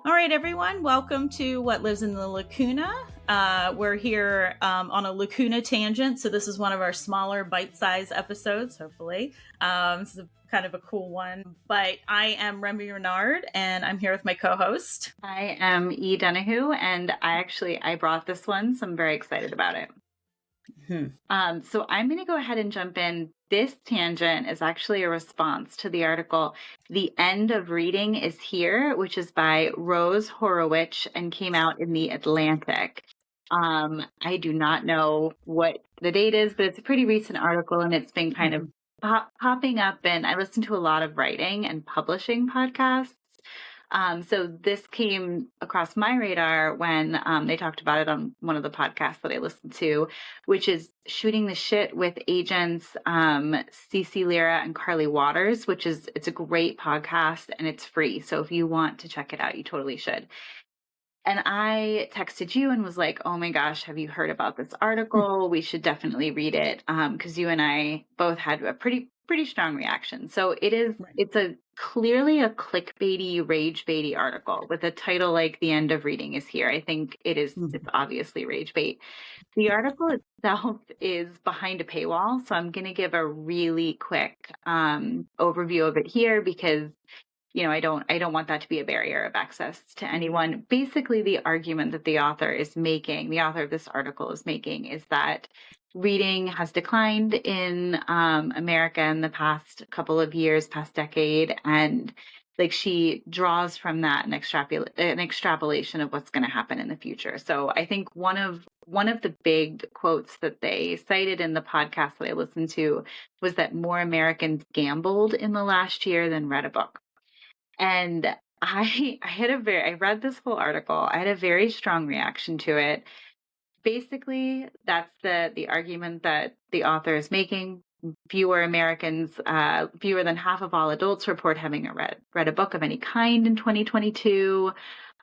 All right, everyone, welcome to What Lives in the Lacuna. We're here on a Lacuna Tangent, so this is one of our smaller bite-sized episodes, hopefully. This is kind of a cool one, but I am Remy Renard, and I'm here with my co-host. I am E. Donohue, and I brought this one, so I'm very excited about it. So I'm going to go ahead and jump in. This tangent is actually a response to the article, The End of Reading is Here, which is by Rose Horowitch and came out in The Atlantic. I do not know what the date is, but it's a pretty recent article, and it's been kind of popping up, and I listen to a lot of writing and publishing podcasts. So this came across my radar when they talked about it on one of the podcasts that I listened to, which is Shooting the Shit with Agents, Cece Lyra and Carly Waters, it's a great podcast and it's free. So if you want to check it out, you totally should. And I texted you and was like, oh my gosh, have you heard about this article? We should definitely read it. Because you and I both had a pretty strong reaction. So it's clearly a clickbaity, rage baity article with a title like The End of Reading is Here. I think it's obviously rage bait. The article itself is behind a paywall. So I'm going to give a really quick overview of it here because I don't want that to be a barrier of access to anyone. Basically, the argument that the author of this article is making, is that reading has declined in America in the past couple of years, past decade, and like she draws from that an extrapolation of what's going to happen in the future. So I think one of the big quotes that they cited in the podcast that I listened to was that more Americans gambled in the last year than read a book. And I read this whole article. I had a very strong reaction to it. Basically, that's the argument that the author is making. Fewer than half of all adults report having read a book of any kind in 2022.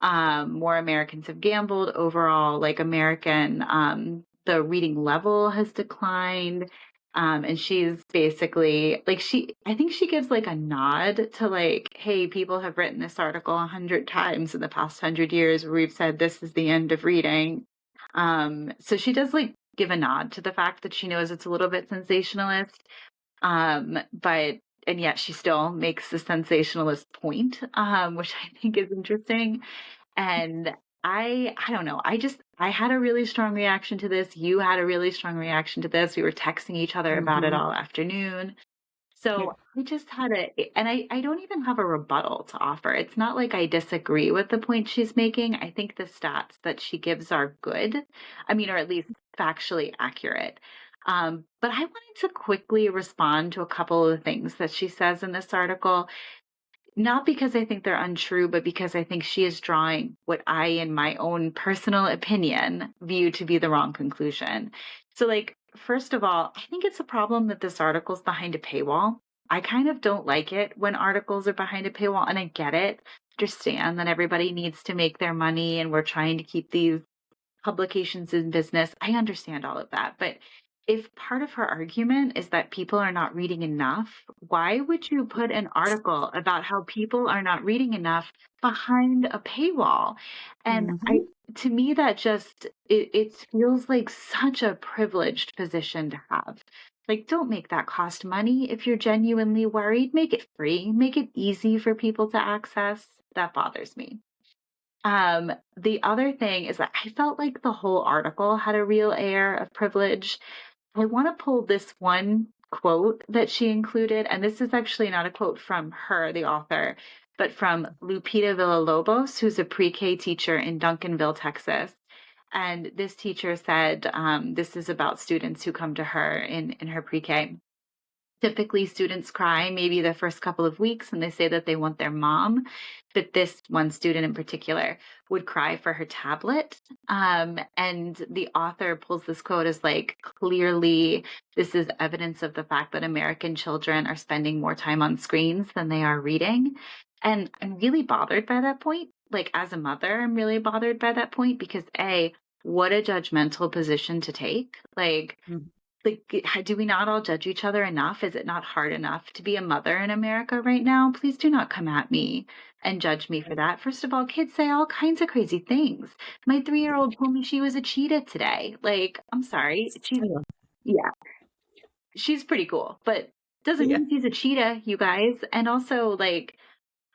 More Americans have gambled overall. Like the reading level has declined. And she's basically I think she gives like a nod to like, hey, people have written this article 100 times in the past 100 years where we've said this is the end of reading. So she does like give a nod to the fact that she knows it's a little bit sensationalist. And yet she still makes the sensationalist point, which I think is interesting. And I don't know. I had a really strong reaction to this. You had a really strong reaction to this. We were texting each other about it all afternoon. So I just had and I don't even have a rebuttal to offer. It's not like I disagree with the point she's making. I think the stats that she gives are good. I mean, or at least factually accurate. But I wanted to quickly respond to a couple of the things that she says in this article. Not because I think they're untrue, but because I think she is drawing what I, in my own personal opinion, view to be the wrong conclusion. So, first of all, I think it's a problem that this article is behind a paywall. I kind of don't like it when articles are behind a paywall, and I get it. Understand that everybody needs to make their money, and we're trying to keep these publications in business. I understand all of that, but if part of her argument is that people are not reading enough, why would you put an article about how people are not reading enough behind a paywall? And to me, that just, it feels like such a privileged position to have. Like, don't make that cost money. If you're genuinely worried, make it free, make it easy for people to access. That bothers me. The other thing is that I felt like the whole article had a real air of privilege. I want to pull this one quote that she included, and this is actually not a quote from her, the author, but from Lupita Villalobos, who's a pre-K teacher in Duncanville, Texas. And this teacher said, this is about students who come to her in her pre-K. Typically, students cry maybe the first couple of weeks and they say that they want their mom. But this one student in particular would cry for her tablet. And the author pulls this quote as like, clearly, this is evidence of the fact that American children are spending more time on screens than they are reading. And I'm really bothered by that point. Like, as a mother, I'm really bothered by that point because what a judgmental position to take. do we not all judge each other enough? Is it not hard enough to be a mother in America right now? Please do not come at me and judge me for that. First of all, kids say all kinds of crazy things. My 3-year-old told me she was a cheetah today. Like, I'm sorry. Yeah, she's pretty cool, but doesn't Yeah. mean she's a cheetah, you guys. And also, like,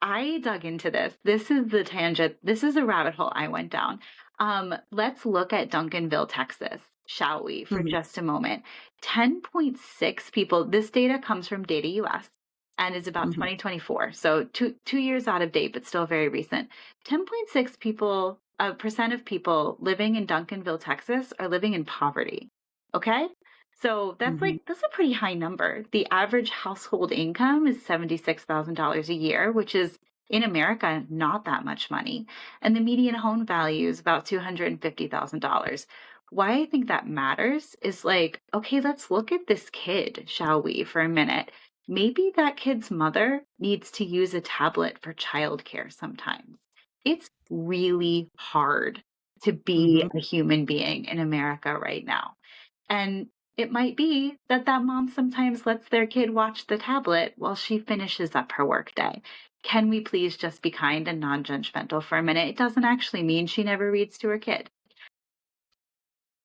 I dug into this. This is the tangent. This is a rabbit hole I went down. Let's look at Duncanville, Texas, shall we, for just a moment. 10.6 people. This data comes from Data US and is about 2024. So two years out of date, but still very recent. 10.6 people, percent of people living in Duncanville, Texas are living in poverty. Okay? So that's a pretty high number. The average household income is $76,000 a year, which is in America not that much money. And the median home value is about $250,000. Why I think that matters is like, okay, let's look at this kid, shall we, for a minute. Maybe that kid's mother needs to use a tablet for childcare sometimes. It's really hard to be a human being in America right now. And it might be that mom sometimes lets their kid watch the tablet while she finishes up her workday. Can we please just be kind and non-judgmental for a minute? It doesn't actually mean she never reads to her kid.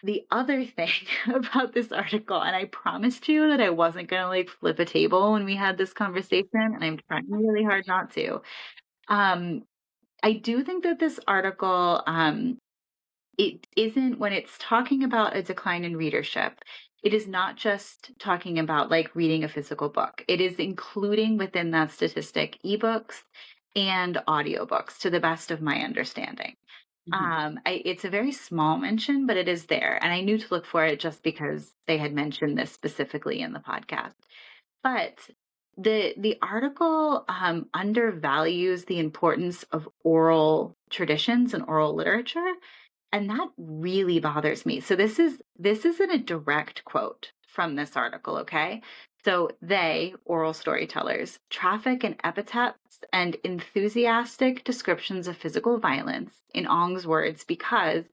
The other thing about this article, and I promised you that I wasn't going to like flip a table when we had this conversation, and I'm trying really hard not to. I do think that this article, it isn't, when it's talking about a decline in readership, it is not just talking about like reading a physical book. It is including within that statistic ebooks and audiobooks, to the best of my understanding. It's a very small mention, but it is there. And I knew to look for it just because they had mentioned this specifically in the podcast. But the article undervalues the importance of oral traditions and oral literature. And that really bothers me. So this isn't a direct quote from this article, okay? So they, oral storytellers, traffic in epithets and enthusiastic descriptions of physical violence, in Ong's words, because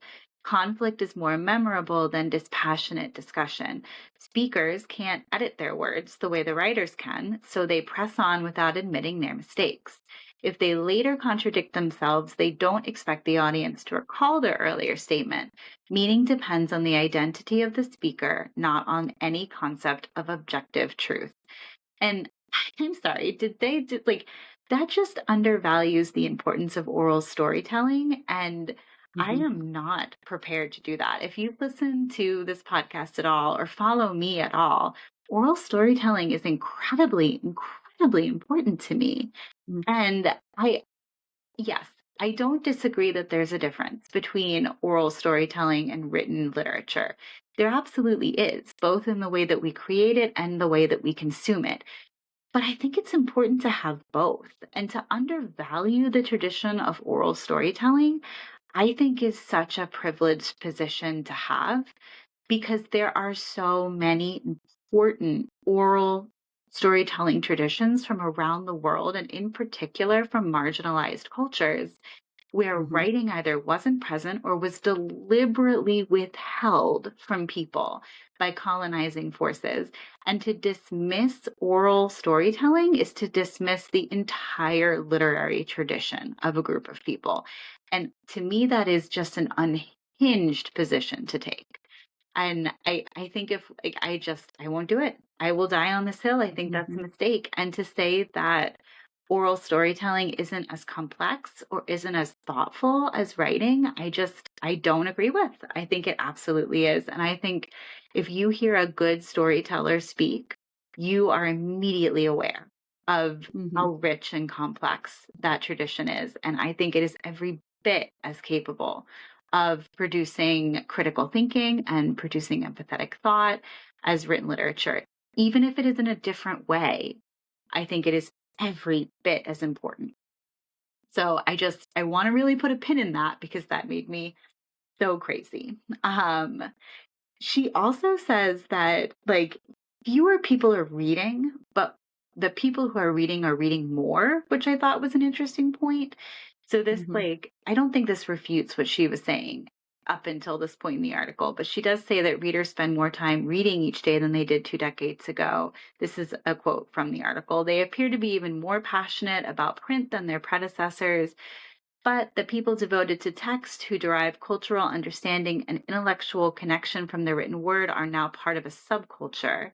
conflict is more memorable than dispassionate discussion. Speakers can't edit their words the way the writers can, so they press on without admitting their mistakes. If they later contradict themselves, they don't expect the audience to recall their earlier statement. Meaning depends on the identity of the speaker, not on any concept of objective truth. And I'm sorry, that just undervalues the importance of oral storytelling, and I am not prepared to do that. If you listen to this podcast at all or follow me at all, oral storytelling is incredibly, incredibly important to me. And I don't disagree that there's a difference between oral storytelling and written literature. There absolutely is, both in the way that we create it and the way that we consume it. But I think it's important to have both, and to undervalue the tradition of oral storytelling, I think is such a privileged position to have, because there are so many important oral storytelling traditions from around the world, and in particular from marginalized cultures, where writing either wasn't present or was deliberately withheld from people by colonizing forces. And to dismiss oral storytelling is to dismiss the entire literary tradition of a group of people. And to me, that is just an unhinged position to take. And I think if I won't do it. I will die on this hill. I think that's a mistake. And to say that oral storytelling isn't as complex or isn't as thoughtful as writing, I don't agree with. I think it absolutely is. And I think if you hear a good storyteller speak, you are immediately aware of how rich and complex that tradition is. And I think it is every bit as capable of producing critical thinking and producing empathetic thought as written literature. Even if it is in a different way, I think it is every bit as important. So I want to really put a pin in that, because that made me so crazy. She also says that like fewer people are reading, but the people who are reading more, which I thought was an interesting point. So this I don't think this refutes what she was saying. up until this point in the article, but she does say that readers spend more time reading each day than they did 2 decades ago. This is a quote from the article. They appear to be even more passionate about print than their predecessors, but the people devoted to text who derive cultural understanding and intellectual connection from the written word are now part of a subculture.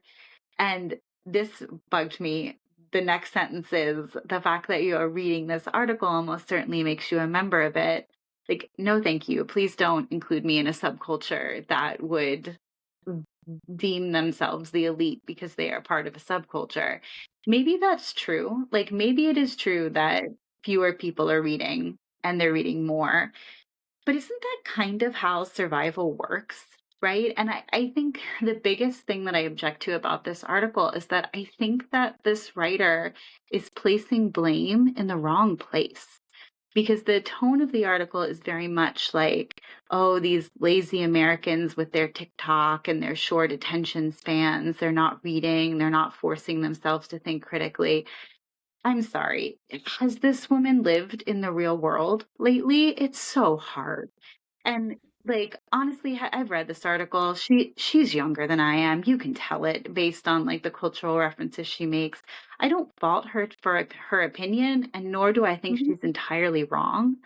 And this bugged me. The next sentence is, the fact that you are reading this article almost certainly makes you a member of it. Like, no, thank you. Please don't include me in a subculture that would deem themselves the elite because they are part of a subculture. Maybe that's true. Like, maybe it is true that fewer people are reading and they're reading more. But isn't that kind of how survival works? Right. And I think the biggest thing that I object to about this article is that I think that this writer is placing blame in the wrong place. Because the tone of the article is very much like, oh, these lazy Americans with their TikTok and their short attention spans, they're not reading, they're not forcing themselves to think critically. I'm sorry. Has this woman lived in the real world lately? It's so hard. And like honestly, I've read this article. She's younger than I am. You can tell it based on like the cultural references she makes. I don't fault her for her opinion, and nor do I think Mhm. she's entirely wrong.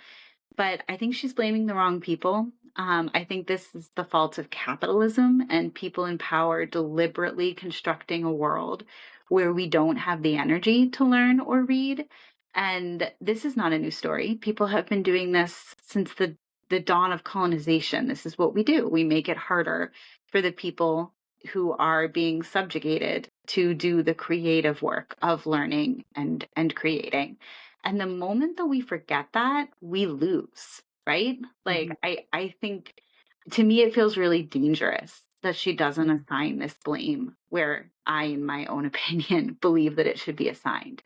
But I think she's blaming the wrong people. I think this is the fault of capitalism and people in power deliberately constructing a world where we don't have the energy to learn or read. And this is not a new story. People have been doing this since the dawn of colonization. This is what we do. We make it harder for the people who are being subjugated to do the creative work of learning and creating. And the moment that we forget that, we lose, right? Like, Mhm. I think to me, it feels really dangerous that she doesn't Yeah. assign this blame where I, in my own opinion, believe that it should be assigned.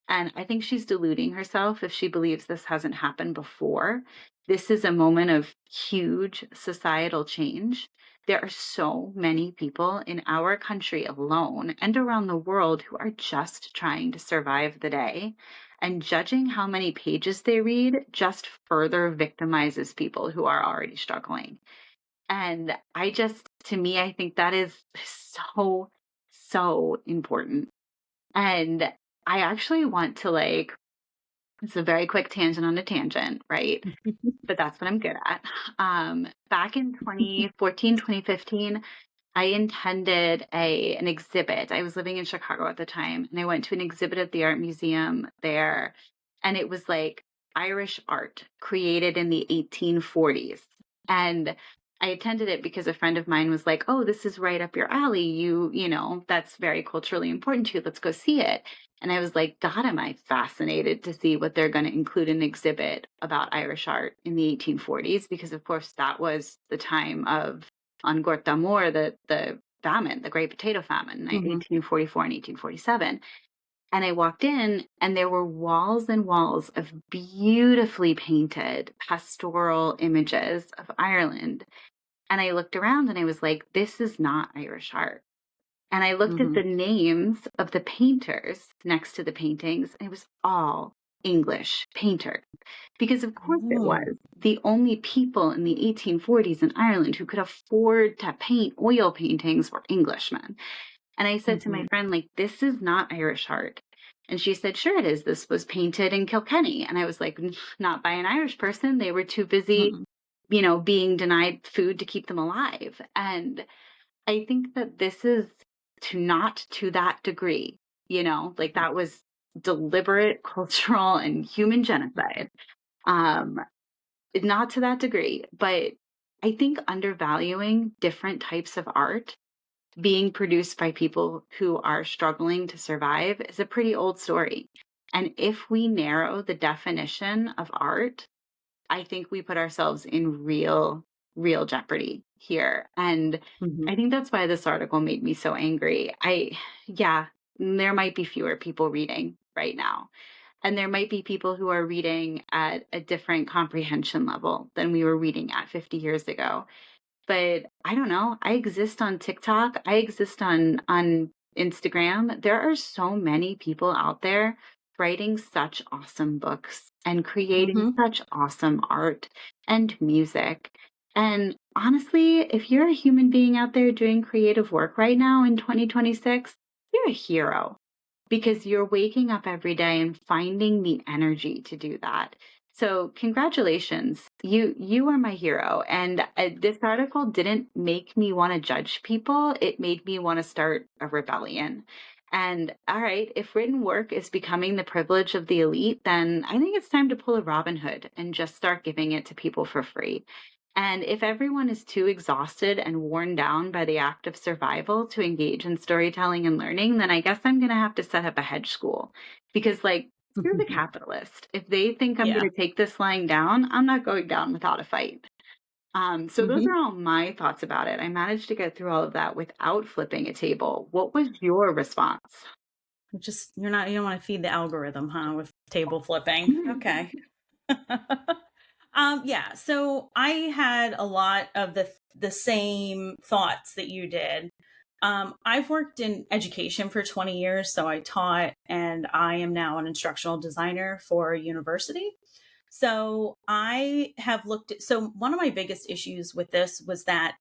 And I think she's deluding herself if she believes this hasn't happened before. This is a moment of huge societal change. There are so many people in our country alone and around the world who are just trying to survive the day. And judging how many pages they read just further victimizes people who are already struggling. And to me, I think that is so, so important. And I actually want to like, it's a very quick tangent on a tangent, right? But that's what I'm good at. Back in 2014, 2015, I attended an exhibit. I was living in Chicago at the time, and I went to an exhibit at the art museum there, and it was like Irish art created in the 1840s. And I attended it because a friend of mine was like, "Oh, this is right up your alley. That's very culturally important to you. Let's go see it." And I was like, God, am I fascinated to see what they're going to include in an exhibit about Irish art in the 1840s, because of course that was the time of on Gort d'Amour, the famine, the Great Potato Famine, in Mhm. 1844 and 1847. And I walked in, and there were walls and walls of beautifully painted pastoral images of Ireland. And I looked around and I was like, this is not Irish art. And I looked at Mhm. the names of the painters next to the paintings, and it was all English painters. Because of course it Oh. was. The only people in the 1840s in Ireland who could afford to paint oil paintings were Englishmen. And I said to my Mhm. friend, like, this is not Irish art. And she said, sure it is. This was painted in Kilkenny. And I was like, not by an Irish person. They were too busy, Mhm. being denied food to keep them alive. And I think that this is not to that degree, like that was deliberate cultural and human genocide. Um, not to that degree, but I think undervaluing different types of art being produced by people who are struggling to survive is a pretty old story. And if we narrow the definition of art, I think we put ourselves in real, real jeopardy here. And Mhm. I think that's why this article made me so angry. Yeah, there might be fewer people reading right now. And there might be people who are reading at a different comprehension level than we were reading at 50 years ago. But I don't know. I exist on TikTok. I exist on Instagram. There are so many people out there writing such awesome books and creating Mhm. such awesome art and music. And honestly, if you're a human being out there doing creative work right now in 2026, you're a hero because you're waking up every day and finding the energy to do that. So congratulations. You are my hero. And this article didn't make me want to judge people. It made me want to start a rebellion. And all right, if written work is becoming the privilege of the elite, then I think it's time to pull a Robin Hood and just start giving it to people for free. And if everyone is too exhausted and worn down by the act of survival to engage in storytelling and learning, then I guess I'm going to have to set up a hedge school because, like, screw the capitalist. If they think I'm Yeah. going to take this lying down, I'm not going down without a fight. So those Hmm. are all my thoughts about it. I managed to get through all of that without flipping a table. What was your response? You don't want to feed the algorithm, huh, with table flipping. Okay. Yeah, so I had a lot of the same thoughts that you did. I've worked in education for 20 years, so I taught, and I am now an instructional designer for a university. So I have looked at, so one of my biggest issues with this was that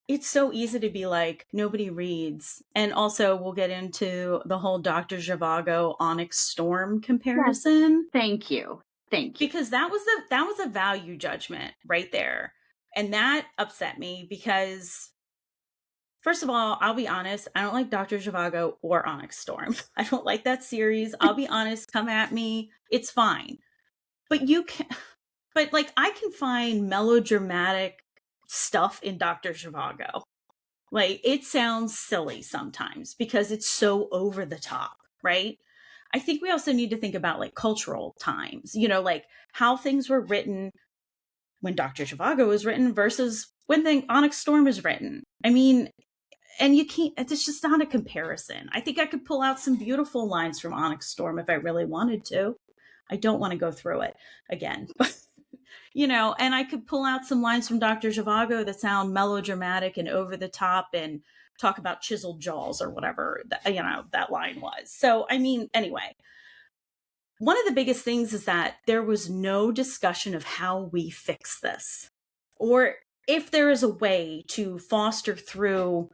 it's so easy to be like, nobody reads. And also, we'll get into the whole Dr. Zhivago Onyx Storm Yes. comparison Thank you. Thank you. because that was a value judgment right there. And that upset me because first of all, I'll be honest, I don't like Dr. Zhivago or Onyx Storm. I don't like that series. I'll be honest, come at me. It's fine. But you can but like I can find melodramatic stuff in Dr. Zhivago. Like it sounds silly sometimes because it's so over the top, right? I think we also need to think about like cultural times, like how things were written when Dr. Zhivago was written versus when the Onyx Storm is written. I mean, and you can't, it's just not a comparison. I think I could pull out some beautiful lines from Onyx Storm if I really wanted to. I don't want to go through it again, but and I could pull out some lines from Dr. Zhivago that sound melodramatic and over the top and talk about chiseled jaws or whatever that line was. So, I mean, anyway, one of the biggest things is that there was no discussion of how we fix this or if there is a way to foster through,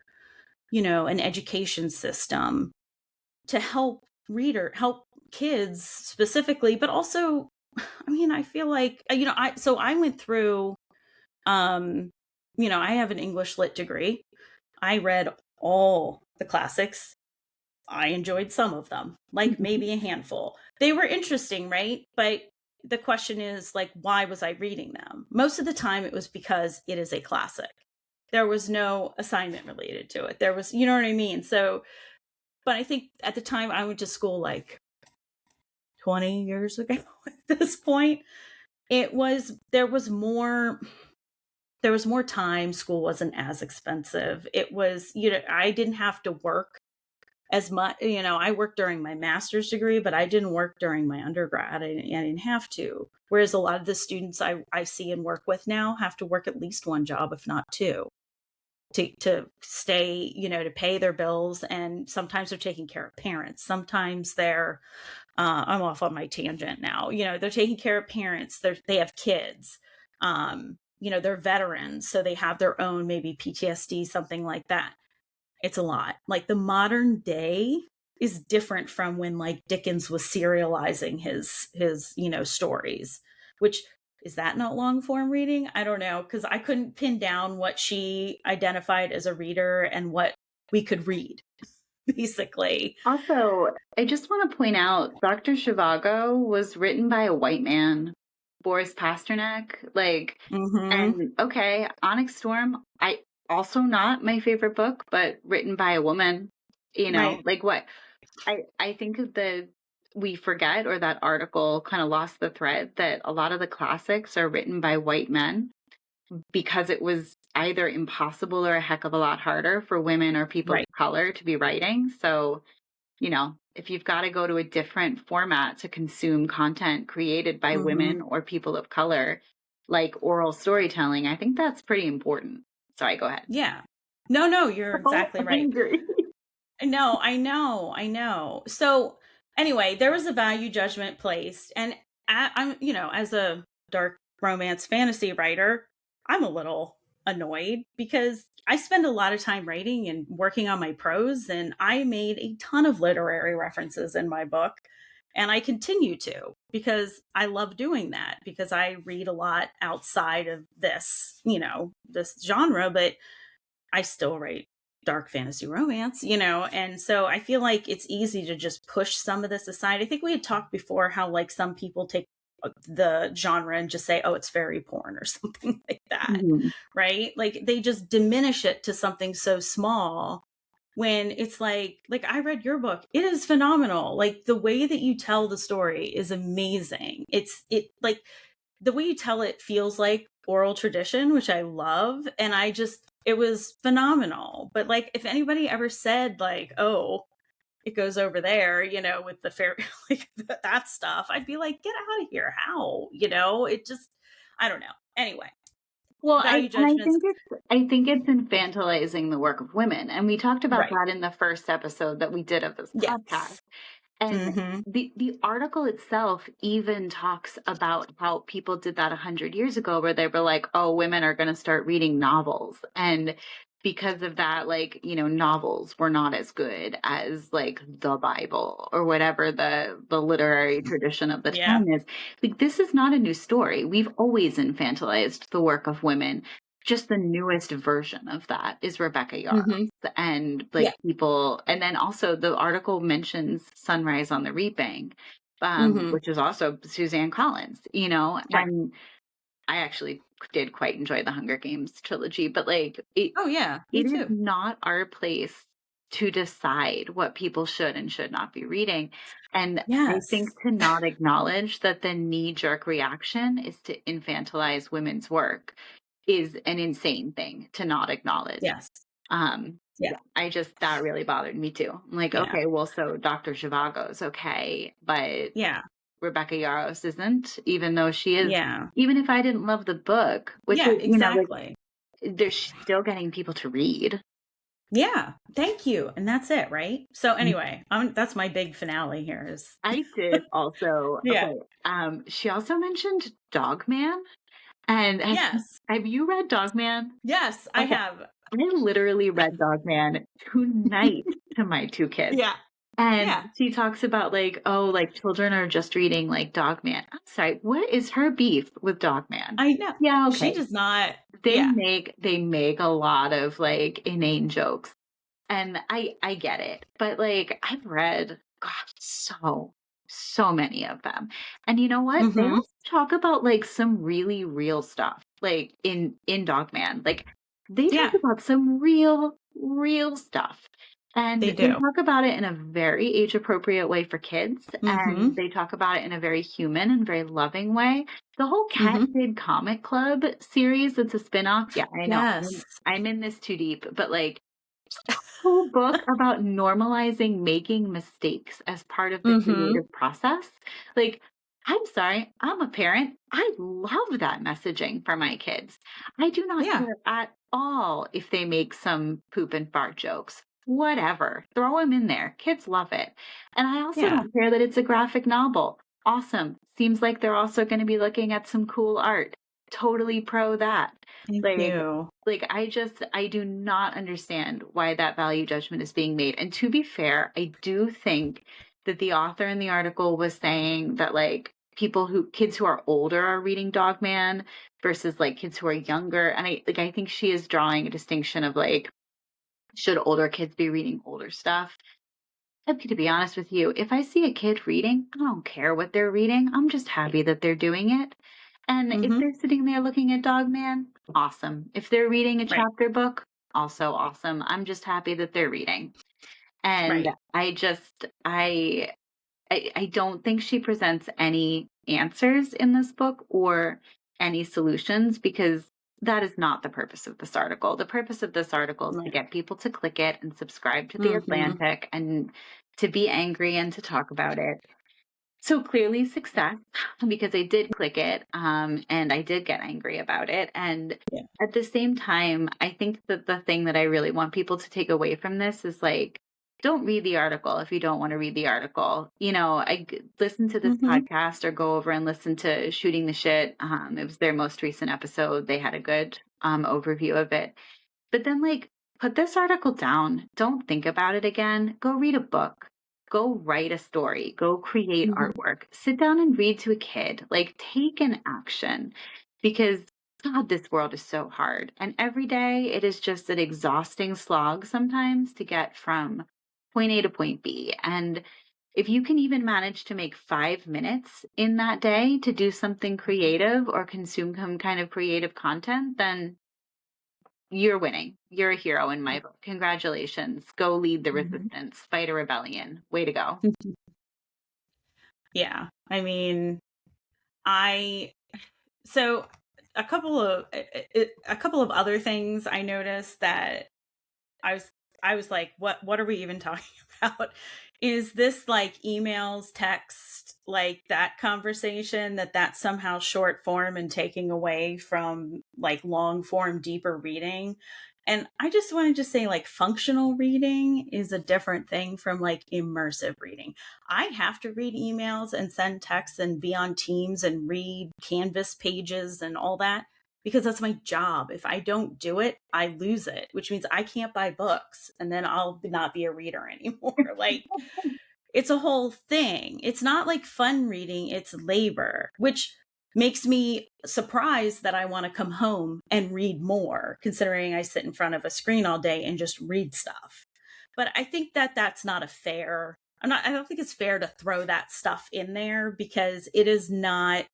an education system to help kids specifically, but also, I mean, I feel like, I went through, I have an English lit degree. I read all the classics. I enjoyed some of them, like maybe a handful. They were interesting, right? But the question is, like, why was I reading them? Most of the time it was because it is a classic. There was no assignment related to it. There was, you know what I mean? So, but I think at the time I went to school like 20 years ago at this point, there was more time. School wasn't as expensive. It was, I didn't have to work as much. I worked during my master's degree, but I didn't work during my undergrad. I didn't have to. Whereas a lot of the students I see and work with now have to work at least one job, if not two, to stay, to pay their bills. And sometimes they're taking care of parents. Sometimes they're, I'm off on my tangent now, they're taking care of parents. They have kids. They're veterans, so they have their own maybe PTSD, something like that. It's a lot. Like the modern day is different from when like Dickens was serializing his stories, which is that not long form reading? I don't know, because I couldn't pin down what she identified as a reader and what we could read, basically. Also, I just want to point out Dr. Zhivago was written by a white man, Boris Pasternak. And okay, Onyx Storm, I also not my favorite book, but written by a woman. Right. Like what? I think we forget, or that article kind of lost the thread, that a lot of the classics are written by white men because it was either impossible or a heck of a lot harder for women or people of color to be writing. So, if you've got to go to a different format to consume content created by women or people of color, like oral storytelling, I think that's pretty important. Sorry, go ahead. Yeah. No, you're exactly right. Angry. No, I know. So anyway, there was a value judgment placed, and I'm, as a dark romance fantasy writer, I'm a little annoyed because I spend a lot of time writing and working on my prose, and I made a ton of literary references in my book. And I continue to because I love doing that because I read a lot outside of this, this genre, but I still write dark fantasy romance, and so I feel like it's easy to just push some of this aside. I think we had talked before how like some people take the genre and just say, oh, it's fairy porn or something like that, right? Like they just diminish it to something so small when it's like I read your book. It is phenomenal. Like the way that you tell the story is amazing. It like the way you tell it feels like oral tradition, which I love. And it was phenomenal. But like, if anybody ever said like, oh, it goes over there, with the fair, like that stuff, I'd be like, get out of here. How, it just, I don't know. Anyway. Well, Value judgments. I think it's infantilizing the work of women. And we talked about Right. that in the first episode that we did of this podcast. Yes. And the article itself even talks about how people did that 100 years ago, where they were like, oh, women are going to start reading novels. And because of that, like, novels were not as good as like the Bible or whatever the literary tradition of the time is. Like, this is not a new story. We've always infantilized the work of women. Just the newest version of that is Rebecca Yarros and like people. And then also the article mentions Sunrise on the Reaping, which is also Suzanne Collins, and I actually did quite enjoy the Hunger Games trilogy, but like it is not our place to decide what people should and should not be reading. And I think to not acknowledge that the knee-jerk reaction is to infantilize women's work is an insane thing to not acknowledge. Yes. That really bothered me too. I'm like, okay, well, so Dr. Zhivago's okay, but Rebecca Yarros isn't, even though she is, even if I didn't love the book, which is, exactly. They're still getting people to read. Yeah, thank you. And that's it, right? So anyway, that's my big finale here is I did also. Okay. She also mentioned Dogman. And have you read Dogman? Yes, I have. I literally read Dogman tonight to my two kids. And she talks about like, oh, like children are just reading like Dogman. I'm sorry, what is her beef with Dogman? I know. Yeah, okay. She does not. They make a lot of like inane jokes. And I get it. But like I've read, gosh, so many of them. And you know what? They also talk about like some really real stuff, like in Dogman. Like they talk about some real stuff. And they talk about it in a very age appropriate way for kids. And they talk about it in a very human and very loving way. The whole Cat Kid Comic Club series that's a spinoff. Yeah, I know. Yes. I'm in this too deep, but like whole book about normalizing making mistakes as part of the creative process. Like, I'm sorry, I'm a parent. I love that messaging for my kids. I do not care at all if they make some poop and fart jokes. Whatever. Throw them in there. Kids love it. And I also don't care that it's a graphic novel. Awesome. Seems like they're also going to be looking at some cool art. Totally pro that. Thank you. Like I do not understand why that value judgment is being made. And to be fair, I do think that the author in the article was saying that like kids who are older are reading Dogman versus like kids who are younger. And I think she is drawing a distinction of like, should older kids be reading older stuff? To be honest with you, if I see a kid reading, I don't care what they're reading. I'm just happy that they're doing it. And if they're sitting there looking at Dogman, awesome. If they're reading a chapter book, also awesome. I'm just happy that they're reading. And I don't think she presents any answers in this book or any solutions, because that is not the purpose of this article. The purpose of this article is to get people to click it and subscribe to The Atlantic and to be angry and to talk about it. So clearly success, because I did click it and I did get angry about it. And at the same time, I think that the thing that I really want people to take away from this is like, don't read the article if you don't want to read the article. Listen to this Mm-hmm. podcast or go over and listen to Shooting the Shit. It was their most recent episode. They had a good overview of it. But then, like, put this article down. Don't think about it again. Go read a book. Go write a story. Go create Mm-hmm. artwork. Sit down and read to a kid. Like, take an action because, God, this world is so hard. And every day it is just an exhausting slog sometimes to get from point A to point B. And if you can even manage to make 5 minutes in that day to do something creative or consume some kind of creative content, then you're winning. You're a hero in my book. Congratulations. Go lead the Mm-hmm. resistance. Fight a rebellion. Way to go. Yeah. I mean, so a couple of other things I noticed that I was I was like, what are we even talking about? Is this like emails, text, like that conversation that's somehow short form and taking away from like long form, deeper reading? And I just wanted to say like functional reading is a different thing from like immersive reading. I have to read emails and send texts and be on Teams and read Canvas pages and all that because that's my job. If I don't do it, I lose it, which means I can't buy books and then I'll not be a reader anymore. Like it's a whole thing. It's not like fun reading, it's labor, which makes me surprised that I want to come home and read more, considering I sit in front of a screen all day and just read stuff. But I think that's not a fair. I don't think it's fair to throw that stuff in there because it is not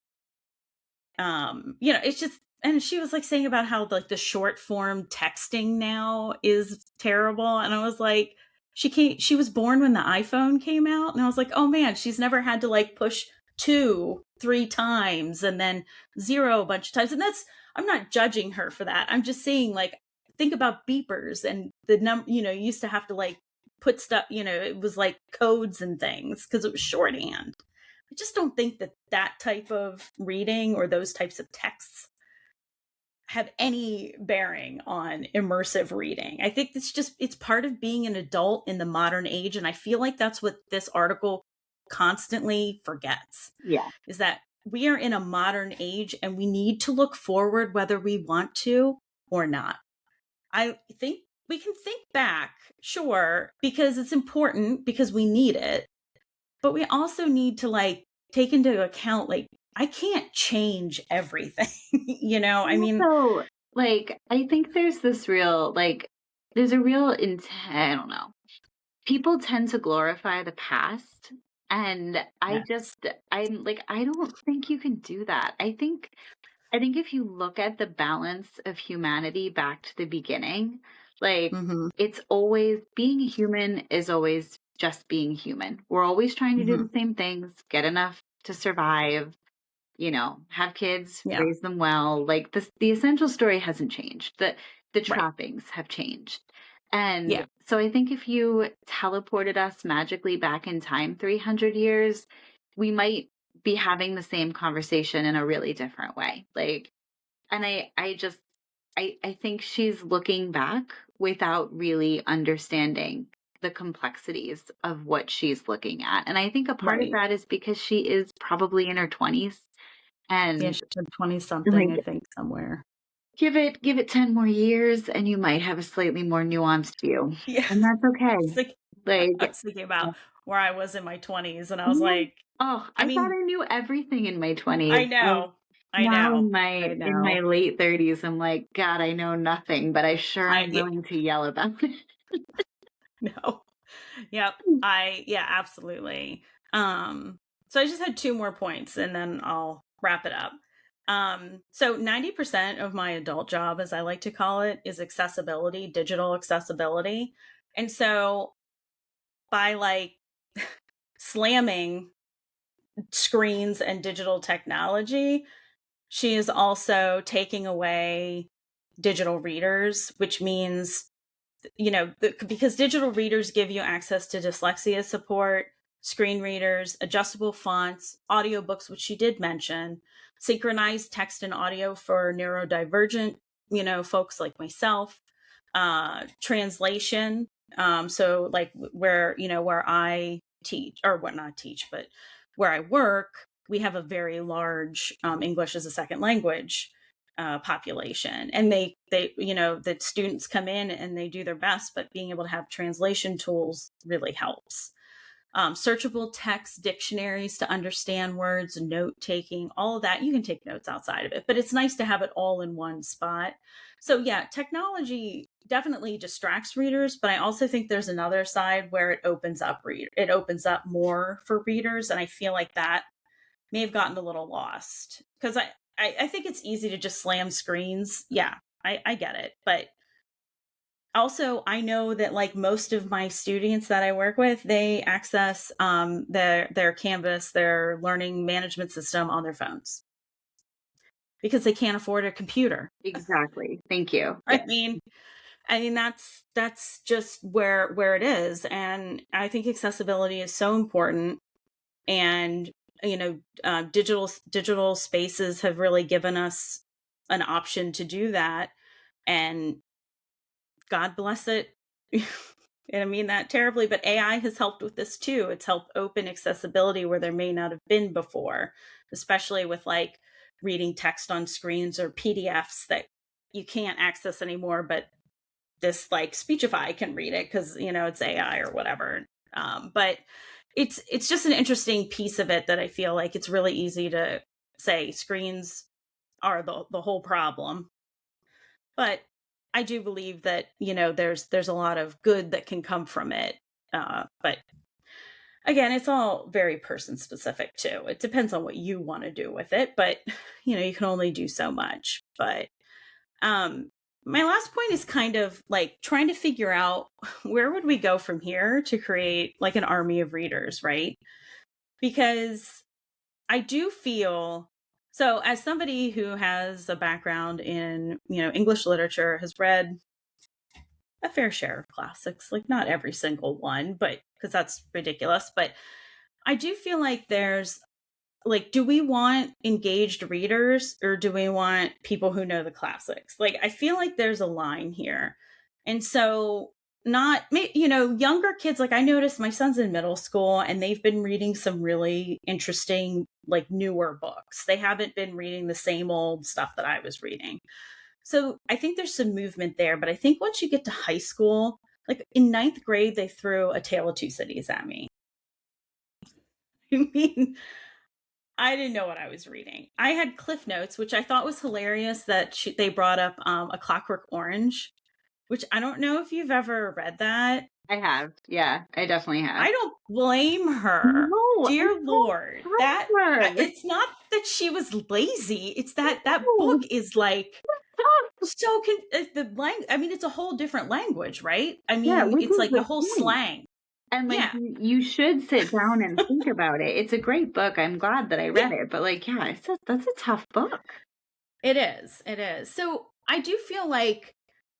it's just, and she was like saying about how like the short form texting now is terrible, and I was like, she was born when the iPhone came out, and I was like, oh man, she's never had to like push 2 3 times and then 0 a bunch of times, and I'm not judging her for that. I'm just saying, like, think about beepers and the you used to have to like put stuff, it was like codes and things because it was shorthand. I just don't think that type of reading or those types of texts have any bearing on immersive reading. I think it's part of being an adult in the modern age. And I feel like that's what this article constantly forgets, Yeah. is that we are in a modern age and we need to look forward whether we want to or not. I think we can think back, sure, because it's important, because we need it. But we also need to like take into account, like, I can't change everything. I mean, Also, like, I think there's this real, like, there's a real intent. I don't know. People tend to glorify the past. And yes. I'm like, I don't think you can do that. I think if you look at the balance of humanity back to the beginning, like Mm-hmm. it's always being human is always just being human. We're always trying to do Mm-hmm. the same things, get enough to survive, have kids, Yeah. raise them well. Like the essential story hasn't changed. The Right. trappings have changed. And Yeah. so I think if you teleported us magically back in time 300 years, we might be having the same conversation in a really different way. Like, and I think she's looking back without really understanding the complexities of what she's looking at. And I think a part of Right. that is because she is probably in her 20s Yeah. and She said 20 something, like I think, somewhere. give it 10 more years and you might have a slightly more nuanced view. Yeah. And that's okay. I Like was thinking about where I was in my 20s, and I was yeah. like, Oh, I I thought mean, I knew everything in my 20s. I know. I Now know. in my I in my know. late 30s, I'm like, God, I know nothing, but I sure am Yeah, willing to yell about it. no. Yep. Yeah, absolutely. So I just had 2 more points and then I'll wrap it up. So 90% of my adult job, as I like to call it, is accessibility, digital accessibility. And so by like slamming screens and digital technology, she is also taking away digital readers, which means, because digital readers give you access to dyslexia support, screen readers, adjustable fonts, audiobooks, which she did mention, synchronized text and audio for neurodivergent, folks like myself, translation, So like where, where I teach, or what, not teach, but where I work, we have a very large English as a second language population. And the students come in and they do their best, but being able to have translation tools really helps. Searchable text dictionaries to understand words, note taking, all of that. You can take notes outside of it, but it's nice to have it all in one spot. So yeah, technology definitely distracts readers, but I also think there's another side where it opens up more for readers. And I feel like that may have gotten a little lost because I think it's easy to just slam screens. Yeah, I get it. But also, I know that like most of my students that I work with, they access their Canvas, their learning management system on their phones because they can't afford a computer. Exactly. Thank you. I mean, that's just where it is, and I think accessibility is so important. And digital spaces have really given us an option to do that, and God bless it. And I mean that terribly, but AI has helped with this too. It's helped open accessibility where there may not have been before, especially with like reading text on screens or PDFs that you can't access anymore, but this like Speechify can read it because, it's AI or whatever. But it's just an interesting piece of it that I feel like it's really easy to say screens are the whole problem. But I do believe that, there's a lot of good that can come from it. But again, it's all very person specific too. It depends on what you want to do with it, but you can only do so much. But my last point is kind of like trying to figure out where would we go from here to create like an army of readers, right? Because I do feel so, as somebody who has a background in, English literature, has read a fair share of classics, like not every single one, but because that's ridiculous. But I do feel like there's like, do we want engaged readers or do we want people who know the classics? Like, I feel like there's a line here. And so, younger kids, like I noticed my son's in middle school and they've been reading some really interesting, like newer books. They haven't been reading the same old stuff that I was reading. So I think there's some movement there. But I think once you get to high school, like in ninth grade, they threw A Tale of Two Cities at me. I mean, I didn't know what I was reading. I had Cliff Notes, which I thought was hilarious that they brought up A Clockwork Orange, which I don't know if you've ever read that. I have. Yeah, I definitely have. I don't blame her. No, Dear Lord. It's not that she was lazy. It's that book is like so it's a whole different language, right? I mean, it's like the whole slang. And like, you should sit down and think about it. It's a great book. I'm glad that I read it. But like, yeah, that's a tough book. It is. So I do feel like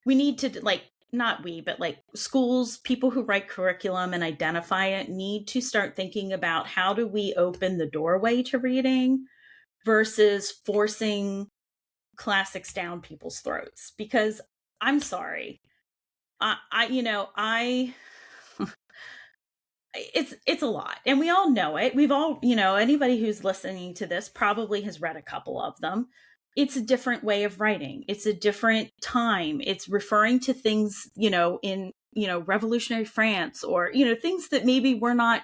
we need to, like, not we, but like schools, people who write curriculum and identify it need to start thinking about how do we open the doorway to reading versus forcing classics down people's throats. Because I'm sorry, it's a lot, and we all know it. We've all, anybody who's listening to this probably has read a couple of them. It's a different way of writing. It's a different time. It's referring to things, in, revolutionary France or, things that maybe we're not,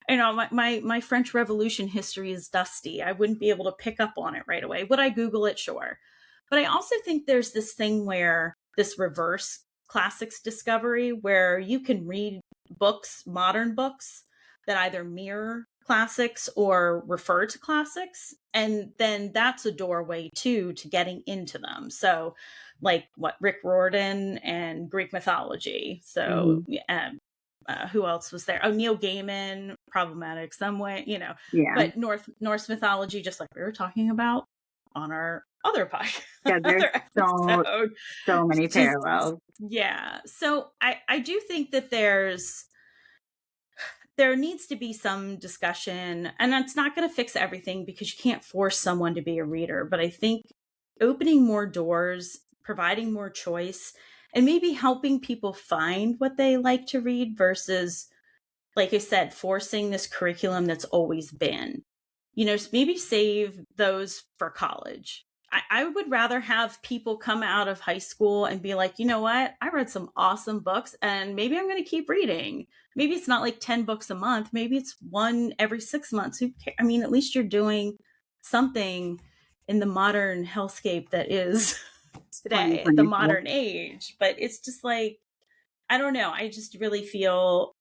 my French Revolution history is dusty. I wouldn't be able to pick up on it right away. Would I Google it? Sure. But I also think there's this thing where this reverse classics discovery where you can read books, modern books that either mirror classics or refer to classics. And then that's a doorway too to getting into them. So like Rick Riordan and Greek mythology. So who else was there? Oh, Neil Gaiman, problematic some way, but Norse mythology, just like we were talking about on our other podcast. Yeah, there's so many parallels. Yeah. So I do think that there needs to be some discussion, and that's not going to fix everything because you can't force someone to be a reader. But I think opening more doors, providing more choice, and maybe helping people find what they like to read versus, like I said, forcing this curriculum that's always been, maybe save those for college. I would rather have people come out of high school and be like, you know what? I read some awesome books and maybe I'm going to keep reading. Maybe it's not like 10 books a month. Maybe it's one every 6 months. Who cares? I mean, at least you're doing something in the modern hellscape that is today, at the modern age. But it's just like, I don't know. I just really feel,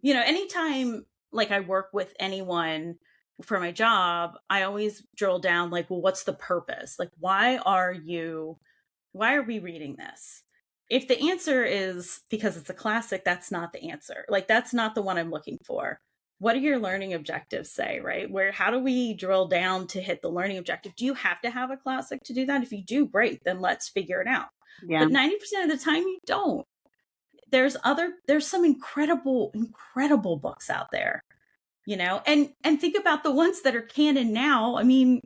anytime like I work with anyone for my job, I always drill down like, well, what's the purpose? Like, why are we reading this? If the answer is because it's a classic, that's not the answer. Like, that's not the one I'm looking for. What do your learning objectives say, right? How do we drill down to hit the learning objective? Do you have to have a classic to do that? If you do, great, then let's figure it out. Yeah. But 90% of the time you don't. There's some incredible books out there, and think about the ones that are canon now. I mean,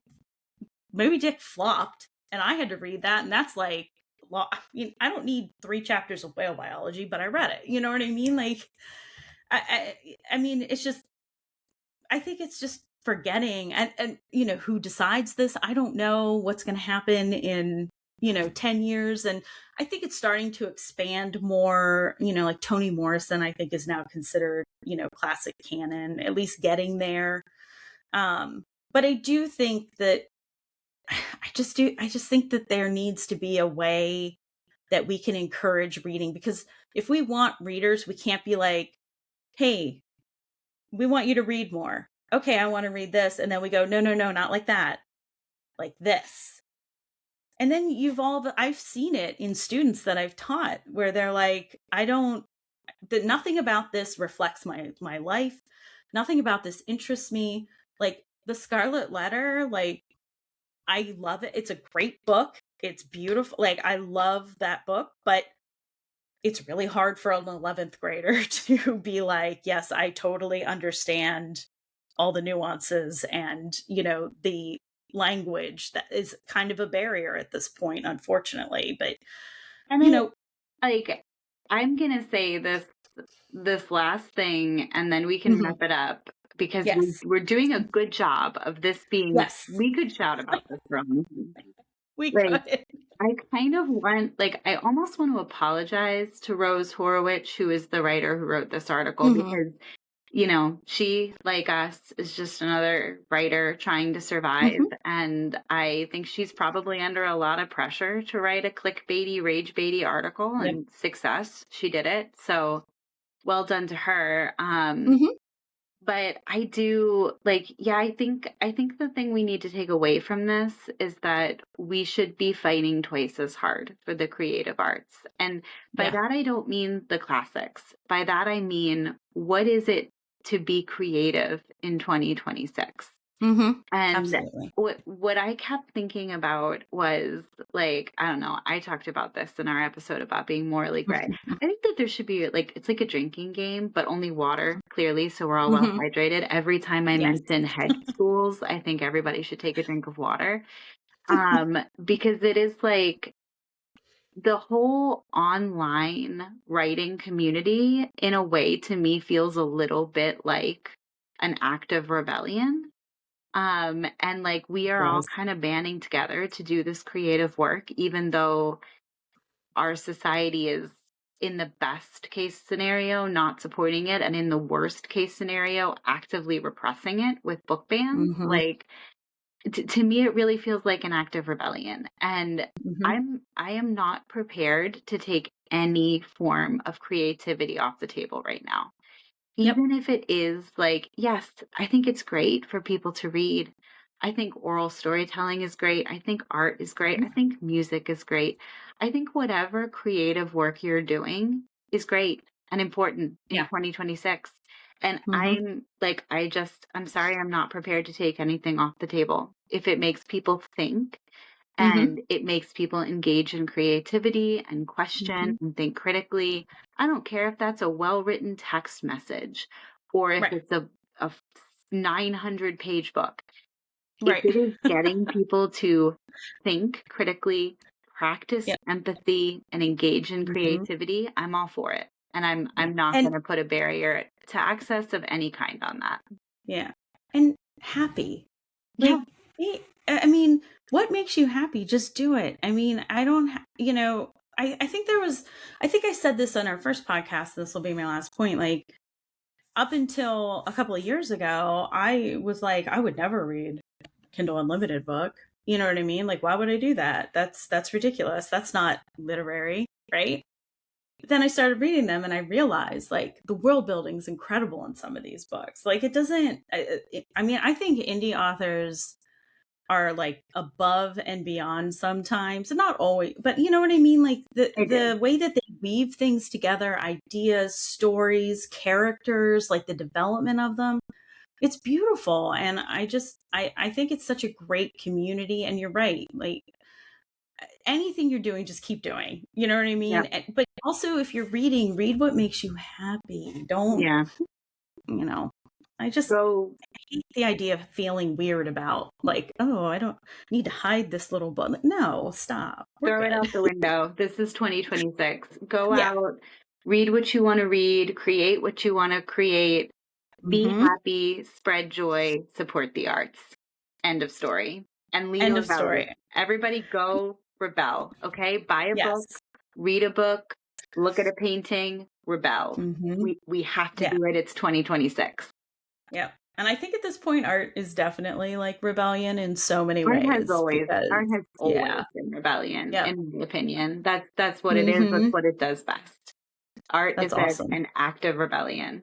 Moby Dick flopped and I had to read that, and that's like, I don't need 3 chapters of whale biology, but I read it. You know what I mean? Like, I mean, it's just, I think it's just forgetting, and who decides this? I don't know what's going to happen in 10 years. And I think it's starting to expand more, like Toni Morrison, I think, is now considered, classic canon, at least getting there. But I do think that I just think that there needs to be a way that we can encourage reading, because if we want readers, we can't be like, hey, we want you to read more. Okay, I want to read this. And then we go, no, not like that. Like this. And then I've seen it in students that I've taught where they're like, nothing about this reflects my life. Nothing about this interests me. Like The Scarlet Letter, like, I love it. It's a great book. It's beautiful. Like, I love that book, but it's really hard for an 11th grader to be like, yes, I totally understand all the nuances and, the language that is kind of a barrier at this point, unfortunately. But, like, I'm going to say this last thing, and then we can wrap it up, because we're doing a good job of this being, we could shout about this wrong. We could. I kind of I almost want to apologize to Rose Horowitch, who is the writer who wrote this article, because, she, like us, is just another writer trying to survive. And I think she's probably under a lot of pressure to write a clickbaity, rage-baity article, and success. She did it. So well done to her. But I do I think the thing we need to take away from this is that we should be fighting twice as hard for the creative arts. And by that, I don't mean the classics. By that, I mean, what is it to be creative in 2026? And absolutely. What I kept thinking about was, I don't know, I talked about this in our episode about being morally gray. I think that there should be it's like a drinking game, but only water, clearly, so we're all well hydrated. Every time I mention head schools, I think everybody should take a drink of water. Because it is the whole online writing community, in a way, to me, feels a little bit like an act of rebellion. And we are all kind of banding together to do this creative work, even though our society is, in the best case scenario, not supporting it, and in the worst case scenario, actively repressing it with book bans. To me, it really feels like an act of rebellion. And I am not prepared to take any form of creativity off the table right now. Even if it is yes, I think it's great for people to read. I think oral storytelling is great. I think art is great. I think music is great. I think whatever creative work you're doing is great and important in 2026. And I'm sorry, I'm not prepared to take anything off the table. If it makes people think, and it makes people engage in creativity and question and think critically, I don't care if that's a well-written text message or if it's a 900-page book. If it is getting people to think critically, practice empathy and engage in creativity, I'm all for it. And I'm not going to put a barrier to access of any kind on that. Yeah. And happy. Like, I mean, what makes you happy? Just do it. I mean, I don't, I think I think I said this on our first podcast. This will be my last point. Like, up until a couple of years ago, I was like, I would never read Kindle Unlimited book. You know what I mean? Like, why would I do that? That's ridiculous. That's not literary, right? But then I started reading them and I realized like the world building is incredible in some of these books. Like, it doesn't, I mean, I think indie authors are like above and beyond sometimes, and not always, but you know what I mean? Like the way that they weave things together, ideas, stories, characters, like the development of them, it's beautiful. And I think it's such a great community. And you're right. Like, anything you're doing, just keep doing. You know what I mean? Yeah. But also, if you're reading, read what makes you happy. Don't, I hate the idea of feeling weird about like, oh, I don't need to hide this little book. Like, no, stop. Throw it out the window. This is 2026. Go out, read what you want to read, create what you want to create, be happy, spread joy, support the arts. End of story. And leave End of story. Everybody go rebel. Okay. Buy a book, read a book, look at a painting, rebel. We have to do it. It's 2026. Yeah. And I think at this point, art is definitely like rebellion in so many ways. Art has always been rebellion, in my opinion. That's what it is. That's what it does best. Art is awesome. An act of rebellion.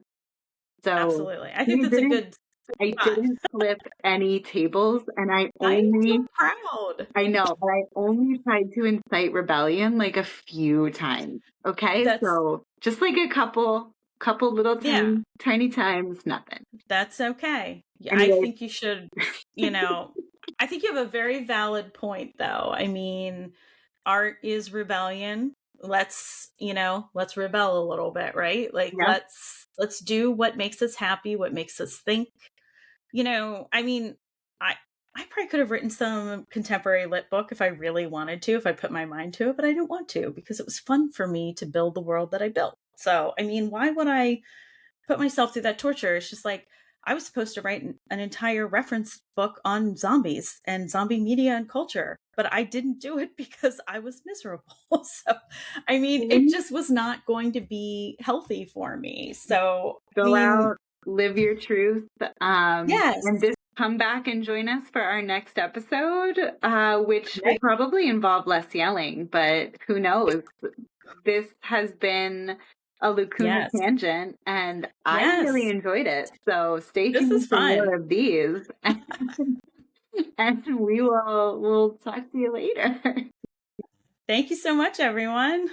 So absolutely. I think that's a good I didn't flip any tables, and I'm so proud. I know, but I only tried to incite rebellion like a few times. Okay, so just like a couple little tiny times, nothing. That's okay. Anyway. I think you should, I think you have a very valid point, though. I mean, art is rebellion. Let's rebel a little bit, right? Like, let's do what makes us happy, what makes us think. I mean, I probably could have written some contemporary lit book if I really wanted to, if I put my mind to it, but I didn't want to because it was fun for me to build the world that I built. So, I mean, why would I put myself through that torture? It's just like, I was supposed to write an entire reference book on zombies and zombie media and culture, but I didn't do it because I was miserable. So, I mean, it just was not going to be healthy for me. So go out, live your truth. And come back and join us for our next episode, which will probably involve less yelling, but who knows? This has been a Lacuna Tangent, and I really enjoyed it. So stay tuned for more of these, and we'll talk to you later. Thank you so much, everyone.